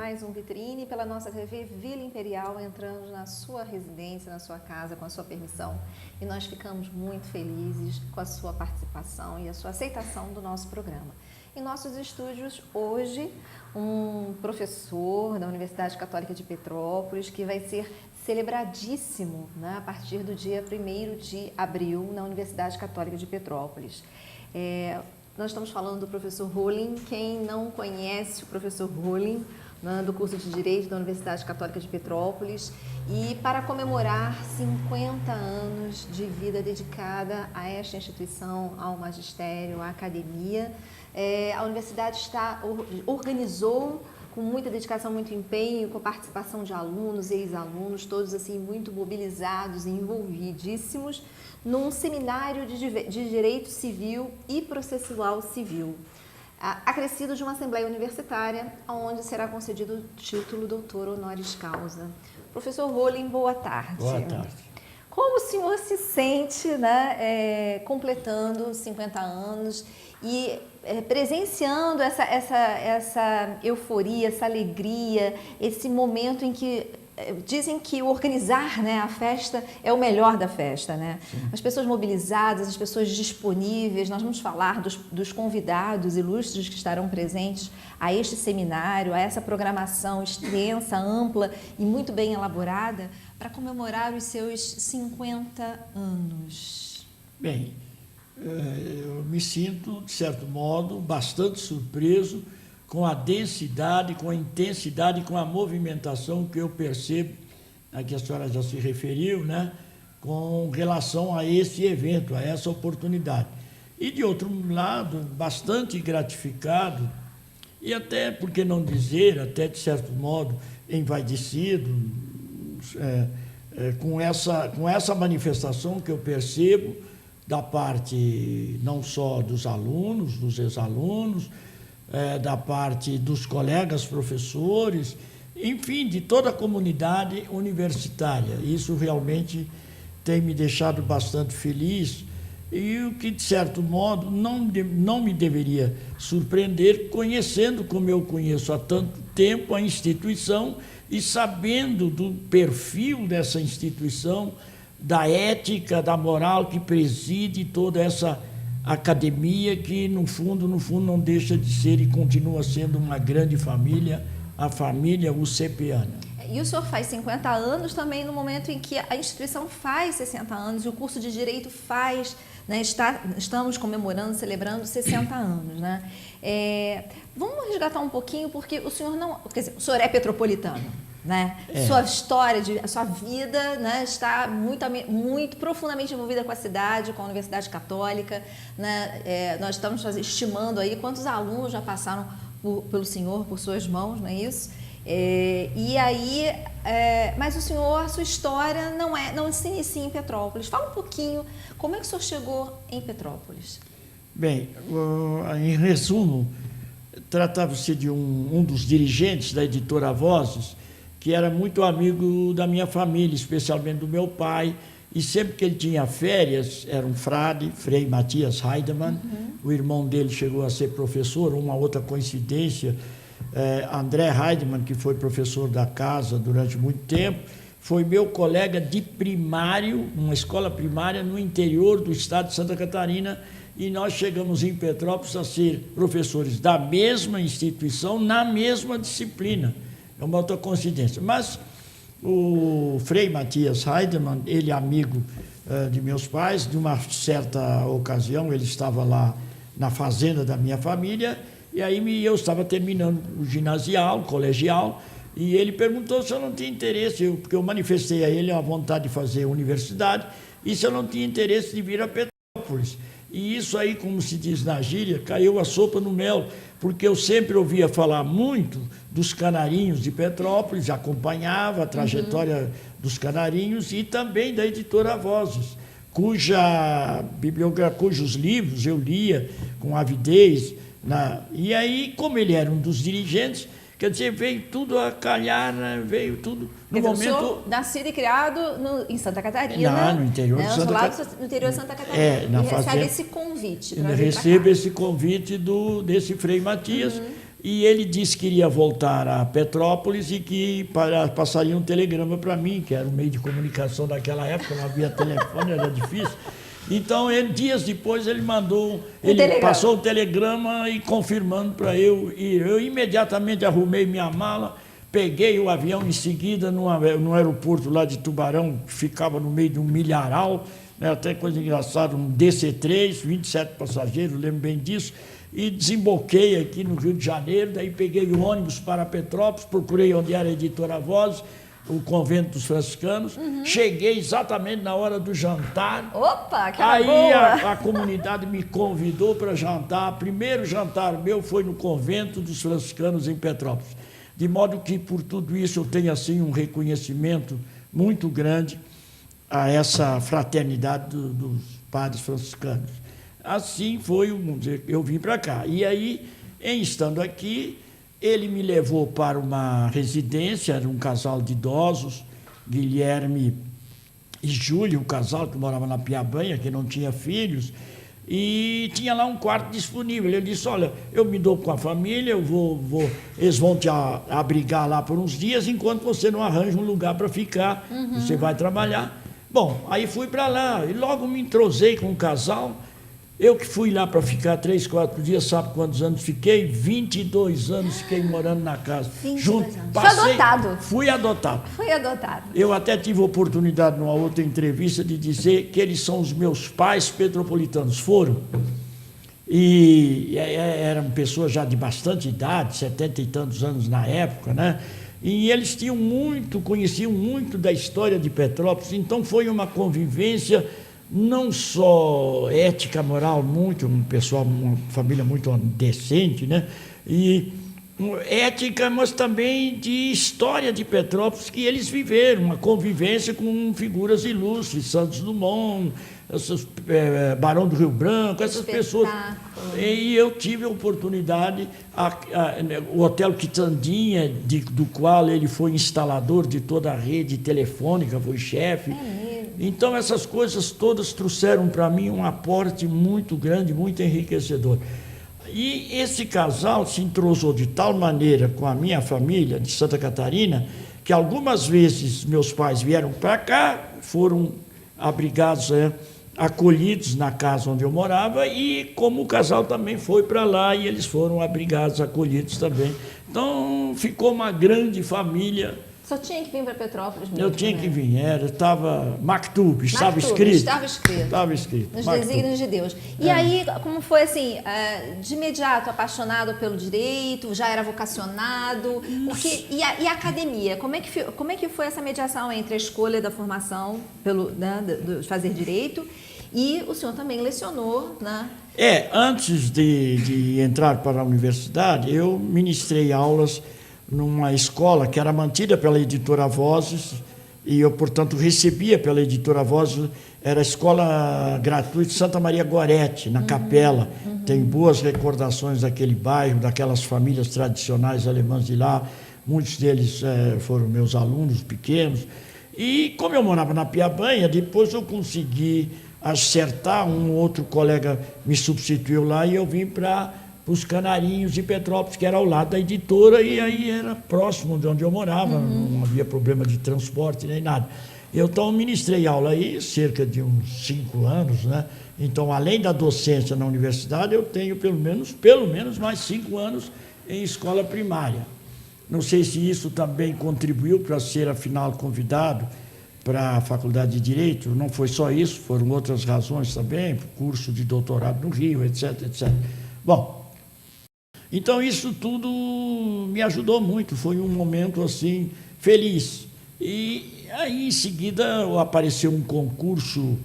mais um Vitrine pela nossa TV Vila Imperial, entrando na sua residência, na sua casa, com a sua permissão. E nós ficamos muito felizes com a sua participação e a sua aceitação do nosso programa. Em nossos estúdios, hoje, um professor da Universidade Católica de Petrópolis, que vai ser celebradíssimo, né, a partir do dia 1º de abril, na Universidade Católica de Petrópolis. Nós estamos falando do professor Rolim. Quem não conhece o professor Rolim, né, do curso de Direito da Universidade Católica de Petrópolis, e para comemorar 50 anos de vida dedicada a esta instituição, ao magistério, à academia, a universidade organizou com muita dedicação, muito empenho, com a participação de alunos e ex-alunos, todos assim muito mobilizados e envolvidíssimos, num seminário de Direito Civil e Processual Civil, acrescido de uma Assembleia Universitária, onde será concedido o título Doutor Honoris Causa. Professor Rolim, boa tarde. Boa tarde. Como o senhor se sente, né, completando 50 anos e presenciando essa euforia, essa alegria, esse momento em que dizem que organizar, né, a festa é o melhor da festa, né? Sim. As pessoas mobilizadas, as pessoas disponíveis. Nós vamos falar dos convidados ilustres que estarão presentes a este seminário, a essa programação extensa, ampla e muito bem elaborada para comemorar os seus 50 anos. Bem, eu me sinto, de certo modo, bastante surpreso com a densidade, com a intensidade, com a movimentação que eu percebo, a que a senhora já se referiu, né, com relação a esse evento, a essa oportunidade. E, de outro lado, bastante gratificado e até, por que não dizer, até de certo modo, envaidecido com essa manifestação que eu percebo da parte não só dos alunos, dos ex-alunos, da parte dos colegas professores, enfim, de toda a comunidade universitária. Isso realmente tem me deixado bastante feliz e o que, de certo modo, não me deveria surpreender, conhecendo como eu conheço há tanto tempo a instituição e sabendo do perfil dessa instituição, da ética, da moral que preside toda essa academia que, no fundo, não deixa de ser e continua sendo uma grande família, a família UCPana. E o senhor faz 50 anos também no momento em que a instituição faz 60 anos e o curso de Direito faz, né, estamos comemorando, celebrando 60 anos, né? Vamos resgatar um pouquinho, porque o senhor não... Quer dizer, o senhor é petropolitano, né? Sua história, a sua vida, né, está muito profundamente envolvida com a cidade, com a Universidade Católica, né? Nós estamos estimando aí quantos alunos já passaram pelo senhor, por suas mãos, não é isso? Mas o senhor, a sua história não se inicia em Petrópolis. Fala um pouquinho, como é que o senhor chegou em Petrópolis? Bem, em resumo, tratava-se de um dos dirigentes da editora Vozes, que era muito amigo da minha família, especialmente do meu pai, e sempre que ele tinha férias, era um frade, Frei Matias Heidemann, o irmão dele chegou a ser professor, uma outra coincidência, André Heidemann, que foi professor da casa durante muito tempo, foi meu colega de primário, uma escola primária no interior do estado de Santa Catarina, e nós chegamos em Petrópolis a ser professores da mesma instituição, na mesma disciplina. É uma outra coincidência. Mas o Frei Matias Heidemann, ele é amigo de meus pais, de uma certa ocasião, ele estava lá na fazenda da minha família, e aí eu estava terminando o ginasial, o colegial, e ele perguntou se eu não tinha interesse, porque eu manifestei a ele a vontade de fazer universidade, e se eu não tinha interesse de vir a Petrópolis. E isso aí, como se diz na gíria, caiu a sopa no mel, porque eu sempre ouvia falar muito dos canarinhos de Petrópolis, acompanhava a trajetória dos canarinhos e também da editora Vozes, cujos livros eu lia com avidez. E aí, como ele era um dos dirigentes, quer dizer, veio tudo a calhar, né? Veio tudo no momento... O senhor, nascido e criado em Santa Catarina. No interior de Santa Catarina. No interior de Santa Catarina. Na recebe esse convite. Recebe esse convite desse Frei Matias. e ele disse que iria voltar a Petrópolis e que passaria um telegrama para mim, que era o meio de comunicação daquela época, não havia telefone, era difícil. Então, dias depois, ele passou o telegrama e confirmando para eu ir. Eu imediatamente arrumei minha mala, peguei o avião em seguida no aeroporto lá de Tubarão, que ficava no meio de um milharal, né, até coisa engraçada, um DC-3, 27 passageiros, lembro bem disso, e desemboquei aqui no Rio de Janeiro, daí peguei o ônibus para Petrópolis, procurei onde era a Editora Voz, o convento dos franciscanos, cheguei exatamente na hora do jantar. Opa, que aí boa! A comunidade me convidou para jantar. O primeiro jantar meu foi no convento dos franciscanos em Petrópolis. De modo que, por tudo isso, eu tenho assim um reconhecimento muito grande a essa fraternidade dos padres franciscanos. Assim foi, vamos dizer, eu vim para cá. E aí, estando aqui, ele me levou para uma residência, era um casal de idosos, Guilherme e Júlio, um casal que morava na Piabanha, que não tinha filhos, e tinha lá um quarto disponível. Ele disse, olha, eu me dou com a família, eles vão te abrigar lá por uns dias, enquanto você não arranja um lugar para ficar, você vai trabalhar. Bom, aí fui para lá, e logo me entrosei com o casal. Eu que fui lá para ficar 3, 4 dias, sabe quantos anos fiquei? 22 anos fiquei morando na casa. 22 anos. Passei, foi adotado. Fui adotado. Foi adotado. Eu até tive a oportunidade, numa outra entrevista, de dizer que eles são os meus pais petropolitanos. Foram. E eram pessoas já de bastante idade, 70 e tantos anos na época, né? E eles conheciam muito da história de Petrópolis, então foi uma convivência não só ética, moral, uma família muito decente, né? E ética, mas também de história de Petrópolis, que eles viveram, uma convivência com figuras ilustres, Santos Dumont, Barão do Rio Branco, essas pessoas. E eu tive a oportunidade, o Hotel Quitandinha, do qual ele foi instalador de toda a rede telefônica, foi chefe. Então, essas coisas todas trouxeram para mim um aporte muito grande, muito enriquecedor. E esse casal se entrosou de tal maneira com a minha família de Santa Catarina, que algumas vezes meus pais vieram para cá, foram abrigados, acolhidos na casa onde eu morava, e como o casal também foi para lá, e eles foram abrigados, acolhidos também. Então, ficou uma grande família. Só tinha que vir para Petrópolis mesmo. Eu tinha né? que vir, estava Maktub, estava escrito. Estava escrito. Nos desígnios de Deus. E aí, como foi assim, de imediato apaixonado pelo direito, já era vocacionado? Porque, e a academia, como é que foi essa mediação entre a escolha da formação, de fazer direito, e o senhor também lecionou, né? Antes de entrar para a universidade, eu ministrei aulas numa escola que era mantida pela Editora Vozes, e eu, portanto, recebia pela Editora Vozes, era a Escola Gratuita Santa Maria Gorete, na Capela. Tem boas recordações daquele bairro, daquelas famílias tradicionais alemãs de lá, muitos deles foram meus alunos pequenos. E como eu morava na Piabanha, depois eu consegui acertar, um outro colega me substituiu lá, e eu vim para os Canarinhos de Petrópolis, que era ao lado da editora, e aí era próximo de onde eu morava, não havia problema de transporte nem nada. Eu então ministrei aula aí cerca de uns 5 anos, né? Então, além da docência na universidade, eu tenho pelo menos mais 5 anos em escola primária. Não sei se isso também contribuiu para ser, afinal, convidado para a Faculdade de Direito. Não foi só isso, foram outras razões também, curso de doutorado no Rio, etc, etc. Bom, então isso tudo me ajudou muito, foi um momento assim feliz. E aí em seguida apareceu um concurso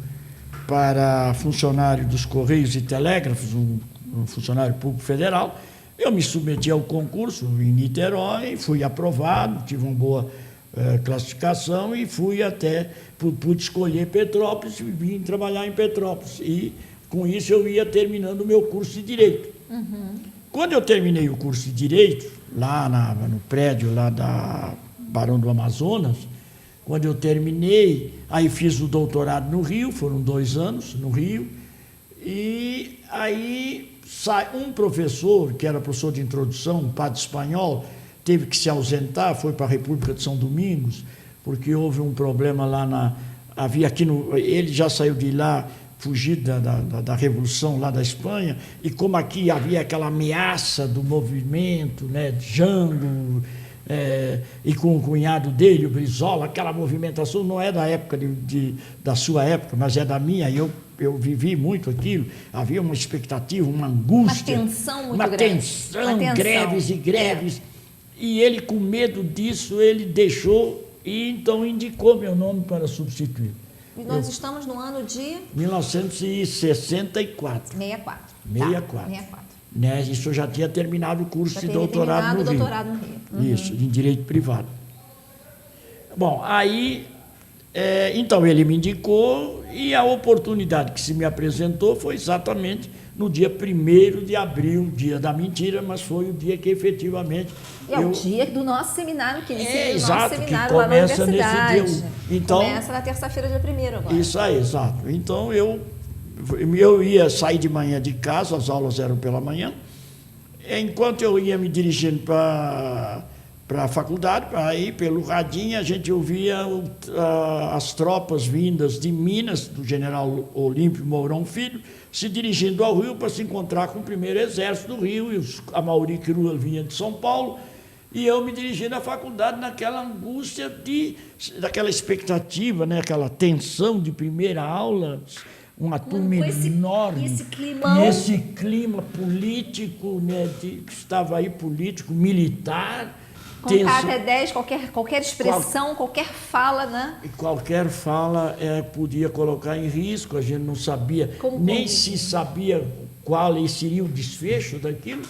para funcionário dos Correios e Telégrafos, um funcionário público federal. Eu me submeti ao concurso em Niterói, fui aprovado, tive uma boa classificação e pude escolher Petrópolis e vim trabalhar em Petrópolis. E com isso eu ia terminando o meu curso de Direito. Quando eu terminei o curso de Direito, lá no prédio lá da Barão do Amazonas, quando eu terminei, aí fiz o doutorado no Rio, foram 2 anos no Rio, E aí sai um professor, que era professor de introdução, um padre espanhol, teve que se ausentar, foi para a República de São Domingos, porque houve um problema lá havia aqui ele já saiu de lá, fugido da Revolução lá da Espanha, e como aqui havia aquela ameaça do movimento, né, de Jango, e com o cunhado dele, o Brizola, aquela movimentação não é da época da sua época, mas é da minha, e eu vivi muito aquilo, havia uma expectativa, uma angústia. Uma tensão muito grande. Uma tensão, greves e greves. E ele, com medo disso, ele deixou e então indicou meu nome para substituir. E nós estamos no ano de... 1964. 64. 64. 64. Né? Isso eu já tinha terminado o curso de doutorado no Rio. Doutorado no Rio. Uhum. Isso, em Direito Privado. Bom, aí, então ele me indicou e a oportunidade que se me apresentou foi exatamente no dia 1º de abril, dia da mentira, mas foi o dia que efetivamente... o dia do nosso seminário, que inicia o nosso exato, seminário que lá na começa universidade. Nesse dia. Então, começa na terça-feira, dia 1º agora. Isso aí, exato. Então eu ia sair de manhã de casa, as aulas eram pela manhã, enquanto eu ia me dirigindo para a faculdade, aí pelo radinho a gente ouvia as tropas vindas de Minas, do general Olímpio Mourão Filho, se dirigindo ao Rio para se encontrar com o primeiro exército do Rio, e a Mauri Cruel vinha de São Paulo, e eu me dirigindo à faculdade naquela angústia, daquela expectativa, né, aquela tensão de primeira aula, uma turma enorme, esse clima político, né, que estava aí político, militar. Contar até 10, qualquer expressão, qualquer fala, né? E qualquer fala podia colocar em risco, a gente não sabia, se sabia qual seria o desfecho daquilo,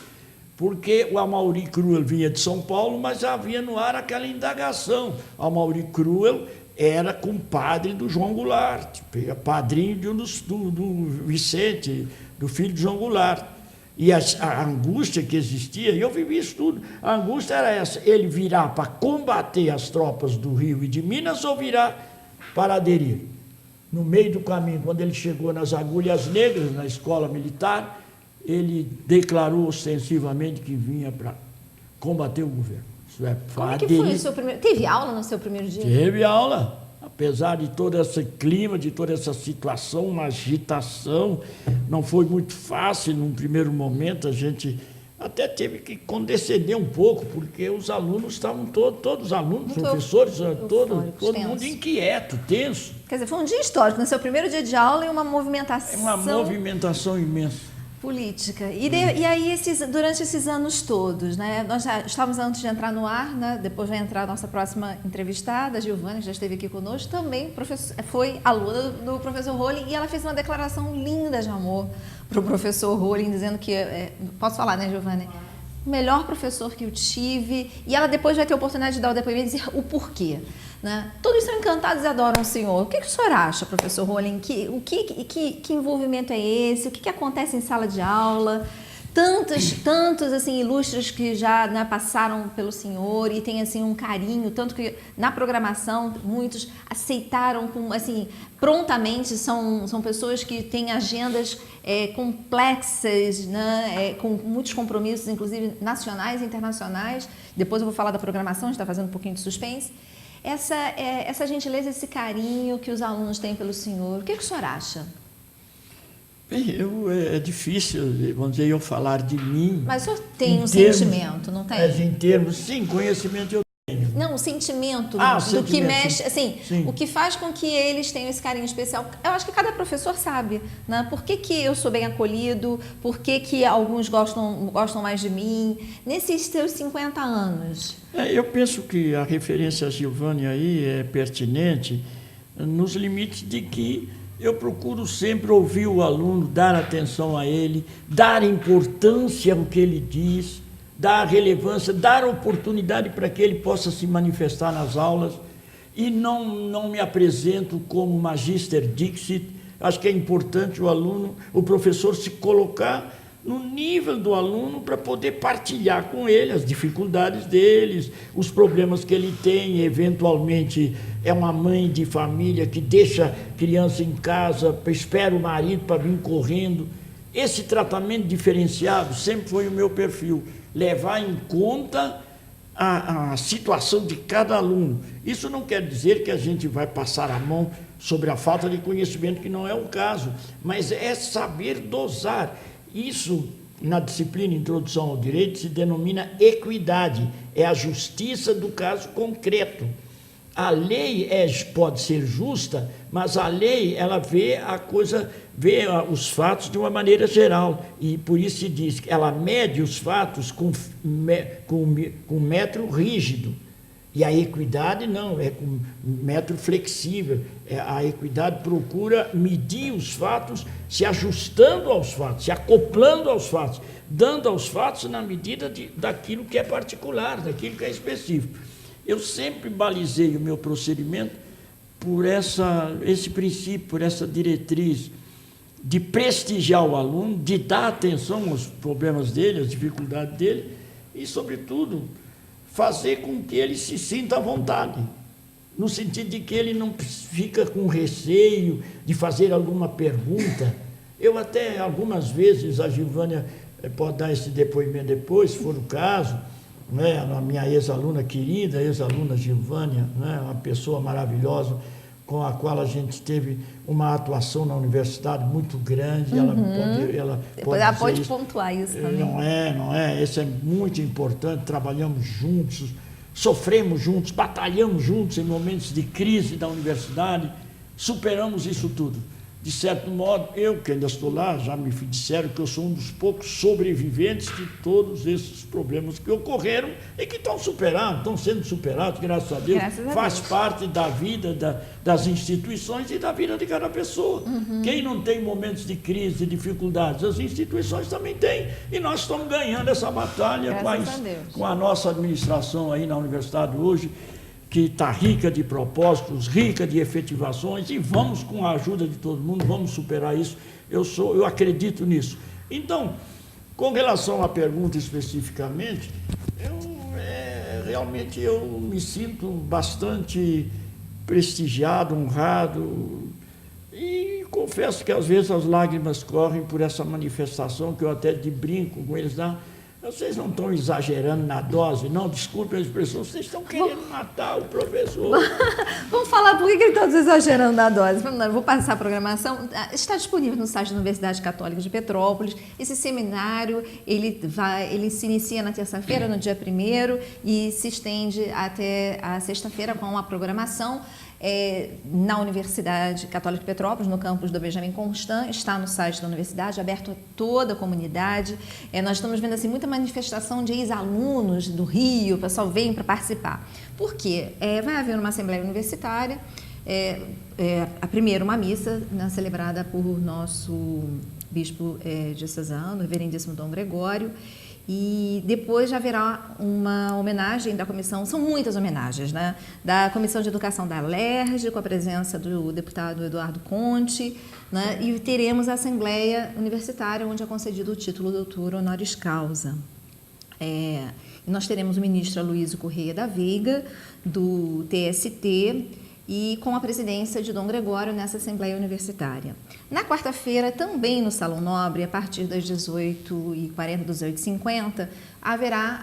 porque o Amaury Cruel vinha de São Paulo, mas havia no ar aquela indagação. O Amaury Cruel era compadre do João Goulart, padrinho do Vicente, do filho de João Goulart. E a angústia que existia, e eu vivi isso tudo, a angústia era essa: ele virar para combater as tropas do Rio e de Minas ou virar para aderir. No meio do caminho, quando ele chegou nas Agulhas Negras, na escola militar, ele declarou ostensivamente que vinha para combater o governo. Isso é, como é que foi o seu primeiro... Teve aula no seu primeiro dia? Teve aula. Apesar de todo esse clima, de toda essa situação, uma agitação, não foi muito fácil. Num primeiro momento, a gente até teve que condescender um pouco, porque os alunos estavam todos os alunos, muito professores, todo mundo inquieto, tenso. Quer dizer, foi um dia histórico, no seu primeiro dia de aula, e uma movimentação... Uma movimentação imensa. Política. E aí, durante esses anos todos, né, nós já estávamos antes de entrar no ar, né, depois vai entrar a nossa próxima entrevistada, a Giovana, que já esteve aqui conosco, também foi aluna do professor Rolim, e ela fez uma declaração linda de amor para o professor Rolim, dizendo que, posso falar, né, Giovana? O melhor professor que eu tive, e ela depois vai ter a oportunidade de dar o depoimento e dizer o porquê. Né? Todos são encantados e adoram o senhor. O que o senhor acha, professor Rolim? Que envolvimento é esse? O que acontece em sala de aula? Tantos assim, ilustres que já, né, passaram pelo senhor e tem assim, um carinho, tanto que na programação muitos aceitaram assim, prontamente, são pessoas que têm agendas complexas, né, com muitos compromissos, inclusive nacionais e internacionais. Depois eu vou falar da programação, a gente está fazendo um pouquinho de suspense. Essa gentileza, esse carinho que os alunos têm pelo senhor, o que o senhor acha? Bem, é difícil, vamos dizer, eu falar de mim. Mas o senhor tem sentimento, não tem? Mas em termos, sim, conhecimento eu tenho. Não, o sentimento sentimento, que mexe, assim, sim. O que faz com que eles tenham esse carinho especial. Eu acho que cada professor sabe, né? Por que eu sou bem acolhido, por que alguns gostam mais de mim, nesses seus 50 anos. Eu penso que a referência a Giovana aí é pertinente nos limites de que eu procuro sempre ouvir o aluno, dar atenção a ele, dar importância ao que ele diz, dar relevância, dar oportunidade para que ele possa se manifestar nas aulas, e não me apresento como Magister Dixit. Acho que é importante o aluno, o professor se colocar no nível do aluno para poder partilhar com ele as dificuldades deles, os problemas que ele tem. Eventualmente é uma mãe de família que deixa a criança em casa, espera o marido para vir correndo. Esse tratamento diferenciado sempre foi o meu perfil, levar em conta a situação de cada aluno. Isso não quer dizer que a gente vai passar a mão sobre a falta de conhecimento, que não é o caso, mas é saber dosar. Isso, na disciplina Introdução ao Direito, se denomina equidade, é a justiça do caso concreto. A lei pode ser justa, mas a lei ela vê os fatos de uma maneira geral, e por isso se diz que ela mede os fatos com metro rígido. E a equidade não, é com metro flexível. A equidade procura medir os fatos, se ajustando aos fatos, se acoplando aos fatos, dando aos fatos na medida daquilo que é particular, daquilo que é específico. Eu sempre balizei o meu procedimento por esse princípio, por essa diretriz de prestigiar o aluno, de dar atenção aos problemas dele, às dificuldades dele e, sobretudo, fazer com que ele se sinta à vontade, no sentido de que ele não fica com receio de fazer alguma pergunta. Eu até, algumas vezes, a Gilvânia pode dar esse depoimento depois, se for o caso, né, a minha ex-aluna querida, ex-aluna Gilvânia, né, uma pessoa maravilhosa, com a qual a gente teve uma atuação na universidade muito grande. Depois ela pode pontuar isso também. Não é? Isso é muito importante. Trabalhamos juntos, sofremos juntos, batalhamos juntos em momentos de crise da universidade, superamos isso tudo. De certo modo, eu que ainda estou lá, já me disseram que eu sou um dos poucos sobreviventes de todos esses problemas que ocorreram e que estão sendo superados, graças a Deus. Faz parte da vida das instituições e da vida de cada pessoa. Quem não tem momentos de crise, de dificuldades, as instituições também têm. E nós estamos ganhando essa batalha com a nossa administração aí na universidade hoje, que está rica de propósitos, rica de efetivações, e vamos, com a ajuda de todo mundo, vamos superar isso. Eu acredito nisso. Então, com relação à pergunta especificamente, realmente eu me sinto bastante prestigiado, honrado, e confesso que às vezes as lágrimas correm por essa manifestação, que eu até brinco com eles, vocês não estão exagerando na dose, não? Desculpe a expressão, vocês estão querendo matar o professor. Vamos falar por que eles estão exagerando na dose. Vou passar a programação. Está disponível no site da Universidade Católica de Petrópolis. Esse seminário, ele se inicia na terça-feira, no dia 1º, e se estende até a sexta-feira com a programação. Na Universidade Católica de Petrópolis, no campus do Benjamin Constant, está no site da universidade, aberto a toda a comunidade. Nós estamos vendo assim, muita manifestação de ex-alunos do Rio, o pessoal vem para participar. Por quê? Vai haver uma assembleia universitária, a primeira uma missa, né, celebrada por nosso bispo diocesano, reverendíssimo Dom Gregório, e depois já haverá uma homenagem da comissão, são muitas homenagens, né? Da Comissão de Educação da Alerj, com a presença do deputado Eduardo Conte, né? E teremos a Assembleia Universitária, onde é concedido o título doutor honoris causa. Nós teremos o ministro Aloysio Correia da Veiga, do TST, e com a presidência de Dom Gregório nessa Assembleia Universitária. Na quarta-feira, também no Salão Nobre, a partir das 18h40, 18h50, haverá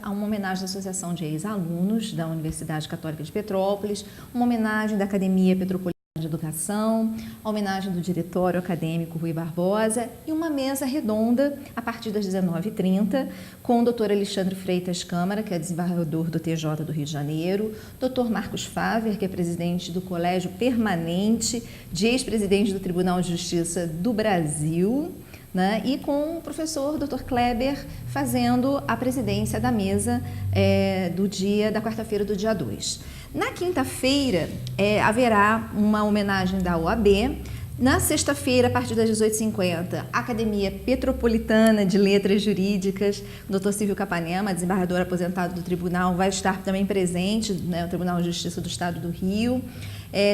uma homenagem à Associação de Ex-Alunos da Universidade Católica de Petrópolis, uma homenagem da Academia Petropolitana de Educação, a homenagem do Diretório Acadêmico Rui Barbosa e uma mesa redonda a partir das 19h30 com o Dr. Alexandre Freitas Câmara, que é desembargador do TJ do Rio de Janeiro, Dr. Marcos Faver, que é presidente do Colégio Permanente de ex-presidente do Tribunal de Justiça do Brasil, né? E com o professor Dr. Kleber fazendo a presidência da mesa da quarta-feira do dia 2. Na quinta-feira, haverá uma homenagem da OAB. Na sexta-feira, a partir das 18h50, a Academia Petropolitana de Letras Jurídicas, o Dr. Silvio Capanema, desembargador aposentado do tribunal, vai estar também presente, né, o Tribunal de Justiça do Estado do Rio.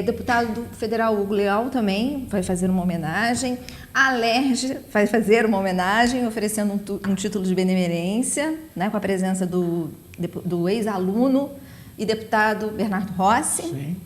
Deputado federal Hugo Leal também vai fazer uma homenagem. A Alerj vai fazer uma homenagem, oferecendo um título de benemerência, né, com a presença do ex-aluno e deputado Bernardo Rossi. Sim.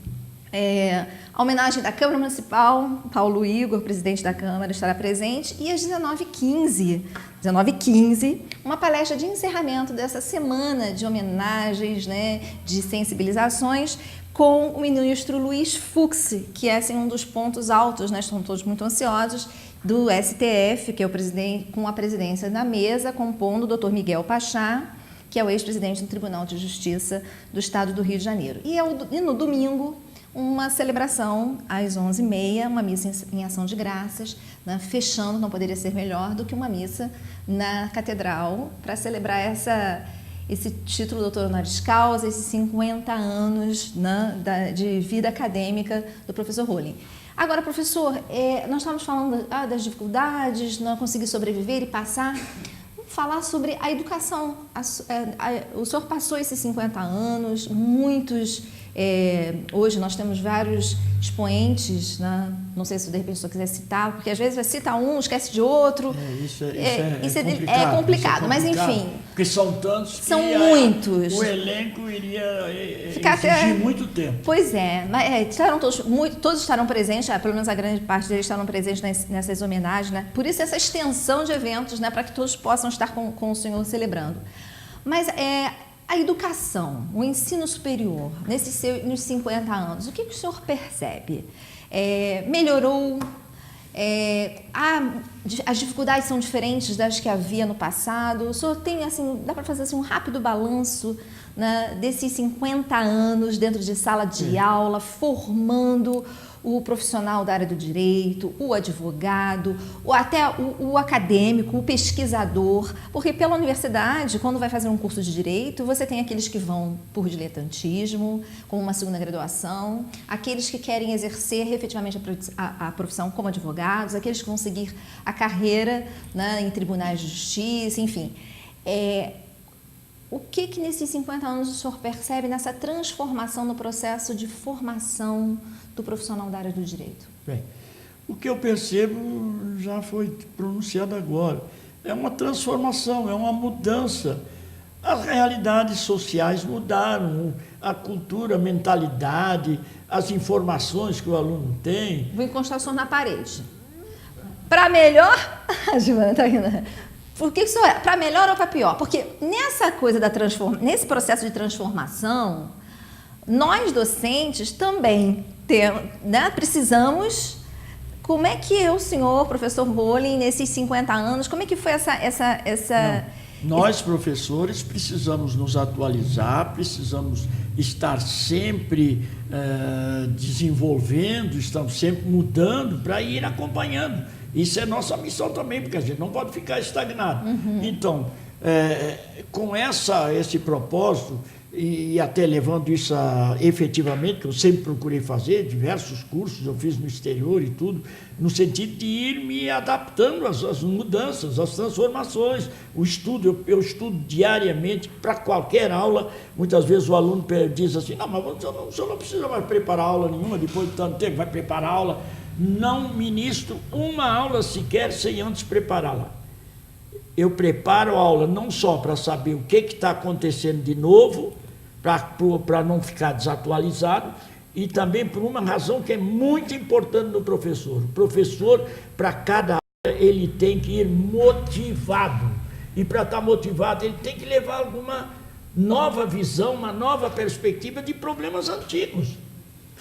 A homenagem da Câmara Municipal, Paulo Igor, presidente da Câmara, estará presente. E às 19h15, uma palestra de encerramento dessa semana de homenagens, né, de sensibilizações, com o ministro Luiz Fux, que é assim, um dos pontos altos, né, estão todos muito ansiosos, do STF, que é o presidente, com a presidência na mesa, compondo o doutor Miguel Pachá, que é o ex-presidente do Tribunal de Justiça do Estado do Rio de Janeiro. E no domingo, uma celebração às 11h30, uma missa em ação de graças, né, fechando, não poderia ser melhor do que uma missa na Catedral, para celebrar esse título doutor honoris causa, esses 50 anos, né, de vida acadêmica do professor Rolim. Agora, professor, nós estávamos falando das dificuldades, não conseguir sobreviver e passar. Vamos falar sobre a educação. O senhor passou esses 50 anos, muitos... hoje nós temos vários expoentes, né? Não sei se de repente o senhor quiser citar, porque às vezes cita um, esquece de outro. Isso é complicado, mas enfim. Porque são tantos que são muitos. O elenco iria exigir muito tempo. Pois é, mas todos estarão presentes, pelo menos a grande parte deles estarão presentes nessas homenagens, né? Por isso essa extensão de eventos, né? Para que todos possam estar com o senhor celebrando. Mas a educação, o ensino superior, nos 50 anos, o que o senhor percebe? Melhorou? As dificuldades são diferentes das que havia no passado? O senhor tem, assim, dá para fazer assim, um rápido balanço, né, desses 50 anos dentro de sala de aula, formando o profissional da área do direito, o advogado, ou até o acadêmico, o pesquisador, porque pela universidade, quando vai fazer um curso de direito, você tem aqueles que vão por diletantismo, com uma segunda graduação, aqueles que querem exercer efetivamente a profissão como advogados, aqueles que vão seguir a carreira, né, em tribunais de justiça, enfim. O que nesses 50 anos o senhor percebe nessa transformação no processo de formação do profissional da área do direito? Bem, o que eu percebo já foi pronunciado agora. É uma transformação, é uma mudança. As realidades sociais mudaram, a cultura, a mentalidade, as informações que o aluno tem. Vou encostar o senhor na parede. Para melhor... A Giovana está rindo. Por que isso é? Para melhor ou para pior? Porque nesse processo de transformação, nós docentes também precisamos. Como é que o senhor, professor Rolim, nesses 50 anos, como é que foi Nós, professores, precisamos nos atualizar, precisamos estar sempre desenvolvendo, estamos sempre mudando para ir acompanhando. Isso é nossa missão também, porque a gente não pode ficar estagnado. Então, com esse propósito, e até levando isso efetivamente, que eu sempre procurei fazer, diversos cursos eu fiz no exterior e tudo, no sentido de ir me adaptando às mudanças, às transformações. O estudo, eu estudo diariamente para qualquer aula. Muitas vezes o aluno diz assim, não, mas o senhor não precisa mais preparar aula nenhuma, depois de tanto tempo vai preparar aula. Não ministro uma aula sequer sem antes prepará-la. Eu preparo a aula não só para saber o que está acontecendo de novo, para não ficar desatualizado, e também por uma razão que é muito importante no professor. O professor, para cada aula, ele tem que ir motivado. E para estar motivado, ele tem que levar alguma nova visão, uma nova perspectiva de problemas antigos.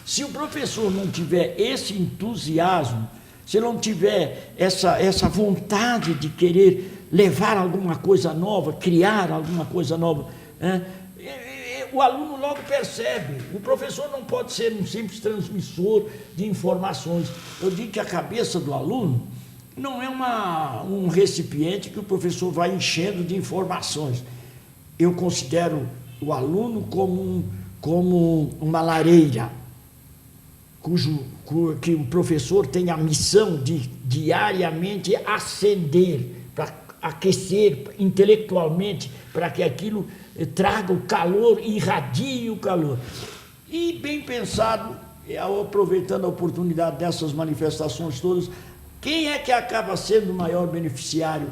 Se o professor não tiver esse entusiasmo, se não tiver essa vontade de querer levar alguma coisa nova, criar alguma coisa nova, o aluno logo percebe. O professor não pode ser um simples transmissor de informações. Eu digo que a cabeça do aluno não é um recipiente que o professor vai enchendo de informações. Eu considero o aluno como uma lareira, que o professor tem a missão de diariamente acender, para aquecer intelectualmente, para que aquilo traga o calor, irradie o calor. E bem pensado, aproveitando a oportunidade dessas manifestações todas, quem é que acaba sendo o maior beneficiário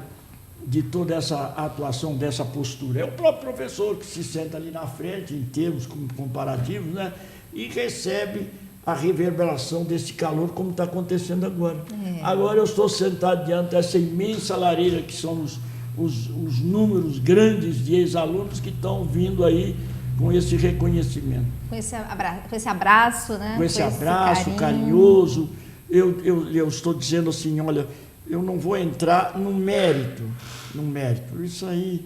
de toda essa atuação, dessa postura? É o próprio professor que se senta ali na frente, em termos comparativos, né? E recebe a reverberação desse calor, como está acontecendo agora. Agora eu estou sentado diante dessa imensa lareira, que são os números grandes de ex-alunos que estão vindo aí com esse reconhecimento. Com esse abraço, né? Com esse abraço carinhoso. Eu estou dizendo assim, olha, eu não vou entrar no mérito. Isso aí,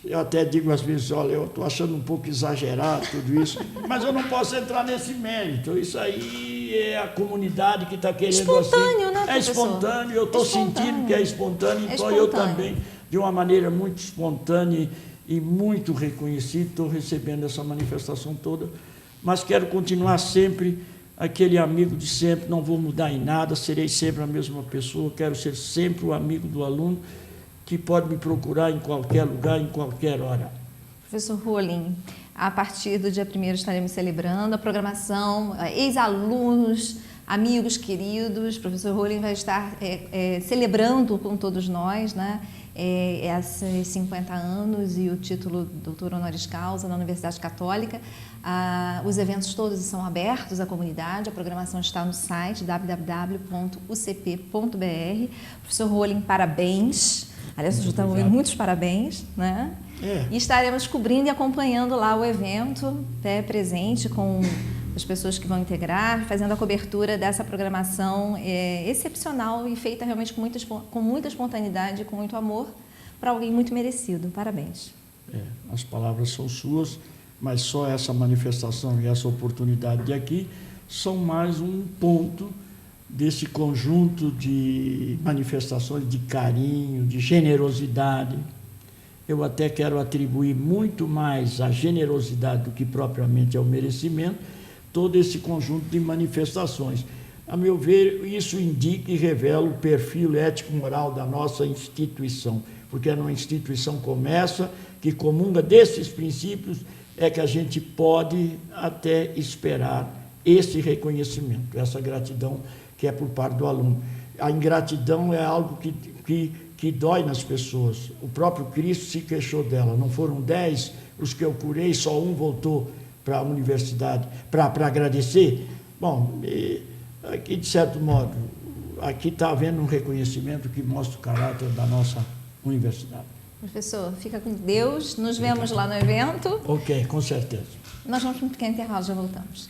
eu até digo às vezes, olha, eu estou achando um pouco exagerado tudo isso, mas eu não posso entrar nesse mérito. Isso aí é a comunidade que está querendo espontâneo, assim. Né, é espontâneo, eu estou sentindo que é espontâneo, então eu também, de uma maneira muito espontânea e muito reconhecido, estou recebendo essa manifestação toda, mas quero continuar sempre aquele amigo de sempre, não vou mudar em nada, serei sempre a mesma pessoa, quero ser sempre o amigo do aluno, que pode me procurar em qualquer lugar, em qualquer hora. Professor Rolim, a partir do dia 1º estaremos celebrando a programação, ex-alunos, amigos queridos. O professor Rolim vai estar celebrando com todos nós, né, esses 50 anos e o título doutor honoris causa na Universidade Católica. Os eventos todos são abertos à comunidade, a programação está no site www.ucp.br. Professor Rolim, parabéns. Aliás, já estamos ouvindo muitos parabéns, né? E estaremos cobrindo e acompanhando lá o evento, presente com as pessoas que vão integrar, fazendo a cobertura dessa programação excepcional e feita realmente com muita espontaneidade e com muito amor para alguém muito merecido. Parabéns. As palavras são suas, mas só essa manifestação e essa oportunidade de aqui são mais um ponto desse conjunto de manifestações de carinho, de generosidade. Eu até quero atribuir muito mais à generosidade do que propriamente ao merecimento, todo esse conjunto de manifestações. A meu ver, isso indica e revela o perfil ético-moral da nossa instituição, porque é numa instituição como essa, que comunga desses princípios, é que a gente pode até esperar esse reconhecimento, essa gratidão que é por parte do aluno. A ingratidão é algo que dói nas pessoas. O próprio Cristo se queixou dela. Não foram 10 os que eu curei, só um voltou para a universidade para agradecer? Bom, aqui, de certo modo, aqui está havendo um reconhecimento que mostra o caráter da nossa universidade. Professor, fica com Deus. Nos vemos lá no evento. Ok, com certeza. Nós vamos para um pequeno intervalo, já voltamos.